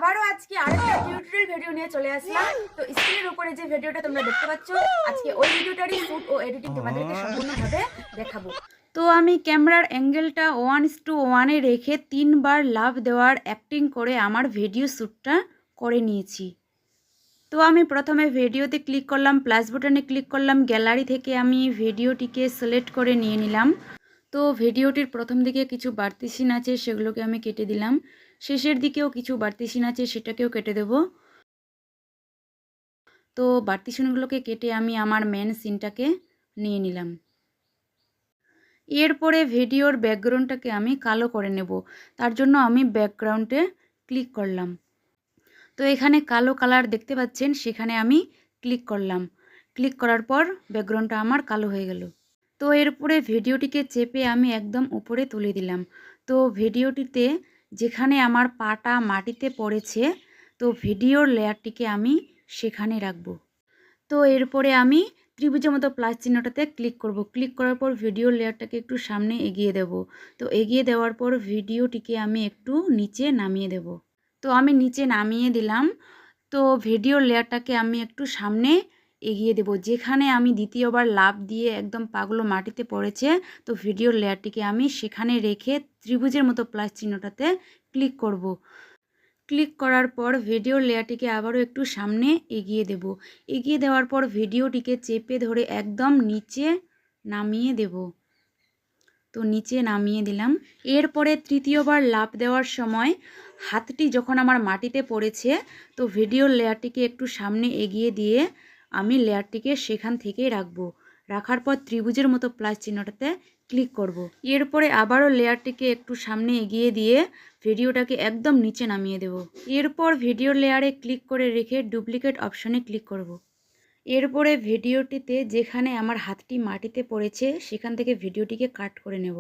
আবারও আজকে আরেকটা টিউটোরিয়াল ভিডিও নিয়ে চলে আসলাম। তো স্ক্রিনের উপরে যে ভিডিওটা তোমরা দেখতে পাচ্ছ, আজকে ওই ভিডিওটারই শুট ও এডিটিং তোমাদেরকে সম্পূর্ণভাবে দেখাবো। তো আমি ক্যামেরার অ্যাঙ্গেলটা 1:1 রেখে 3বার লাভ দেওয়ার অ্যাক্টিং করে আমার ভিডিও শ্যুটটা করে নিয়েছি। তো আমি প্রথমে ভিডিওতে ক্লিক করলাম, প্লাস বাটনে ক্লিক করলাম, গ্যালারি থেকে আমি ভিডিওটিকে সিলেক্ট করে নিয়ে নিলাম। তো ভিডিওটির প্রথম দিকে কিছু বাড়তি সিন আছে, সেগুলোকে আমি কেটে দিলাম। শেষের দিকেও কিছু বাড়তি সিন আছে, সেটাকেও কেটে দেব। তো বাড়তি সিনগুলোকে কেটে আমি আমার মেন সিনটাকে নিয়ে নিলাম। এরপরে ভিডিওর ব্যাকগ্রাউন্ডটাকে আমি কালো করে নেব। তার জন্য আমি ব্যাকগ্রাউন্ডে ক্লিক করলাম। তো এখানে কালো কালার দেখতে পাচ্ছেন, সেখানে আমি ক্লিক করলাম। ক্লিক করার পর ব্যাকগ্রাউন্ডটা আমার কালো হয়ে গেল। তো এরপরে ভিডিওটিকে চেপে আমি একদম উপরে তুলে দিলাম। তো ভিডিওটিতে যেখানে আমার পাটা মাটিতে পড়েছে, তো ভিডিওর লেয়ারটিকে আমি সেখানে রাখব। তো এরপরে আমি ত্রিভুজের মতো প্লাস চিহ্নটাতে ক্লিক করব। ক্লিক করার পর ভিডিওর লেয়ারটাকে একটু সামনে এগিয়ে দেব। তো এগিয়ে দেওয়ার পর ভিডিওটিকে আমি একটু নিচে নামিয়ে দেব। তো আমি নিচে নামিয়ে দিলাম। তো ভিডিওর লেয়ারটাকে আমি একটু সামনে এগিয়ে দেব। যেখানে আমি দ্বিতীয়বার লাফ দিয়ে একদম পাগুলো মাটিতে পড়েছে, তো ভিডিওর লেয়ারটিকে আমি সেখানে রেখে ত্রিভুজের মতো প্লাস চিহ্নটাতে ক্লিক করব। ক্লিক করার পর ভিডিওর লেয়ারটিকে আবারও একটু সামনে এগিয়ে দেব। এগিয়ে দেওয়ার পর ভিডিওটিকে চেপে ধরে একদম নিচে নামিয়ে দেব। তো নিচে নামিয়ে দিলাম। এরপরে তৃতীয়বার লাফ দেওয়ার সময় হাতটি যখন আমার মাটিতে পড়েছে, তো ভিডিওর লেয়ারটিকে একটু সামনে এগিয়ে দিয়ে আমি লেয়ারটিকে সেখান থেকেই রাখবো। রাখার পর ত্রিভুজের মতো প্লাস চিহ্নটাতে ক্লিক করব। এরপরে আবারও লেয়ারটিকে একটু সামনে এগিয়ে দিয়ে ভিডিওটাকে একদম নিচে নামিয়ে দেব। এরপর ভিডিওর লেয়ারে ক্লিক করে রেখে ডুপ্লিকেট অপশনে ক্লিক করব। এরপরে ভিডিওটিতে যেখানে আমার হাতটি মাটিতে পড়েছে, সেখান থেকে ভিডিওটিকে কাট করে নেব।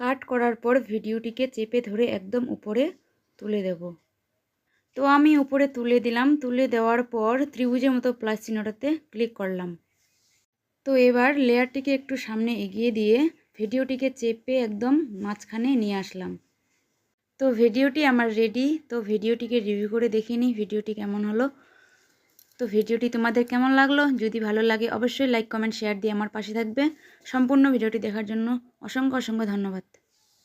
কাট করার পর ভিডিওটিকে চেপে ধরে একদম উপরে তুলে দেব। তো আমি উপরে তুলে দিলাম। তুলে দেওয়ার পর ত্রিভুজের মতো প্লাস চিহ্নটাতে ক্লিক করলাম। তো এবার লেয়ারটিকে একটু সামনে এগিয়ে দিয়ে ভিডিওটিকে চেপে একদম মাঝখানে নিয়ে আসলাম। তো ভিডিওটি আমার রেডি। তো ভিডিওটিকে রিভিউ করে দেখে নিই ভিডিওটি কেমন হলো। তো ভিডিওটি তোমাদের কেমন লাগলো? যদি ভালো লাগে অবশ্যই লাইক, কমেন্ট, শেয়ার দিয়ে আমার পাশে থাকবে। সম্পূর্ণ ভিডিওটি দেখার জন্য অসংখ্য ধন্যবাদ।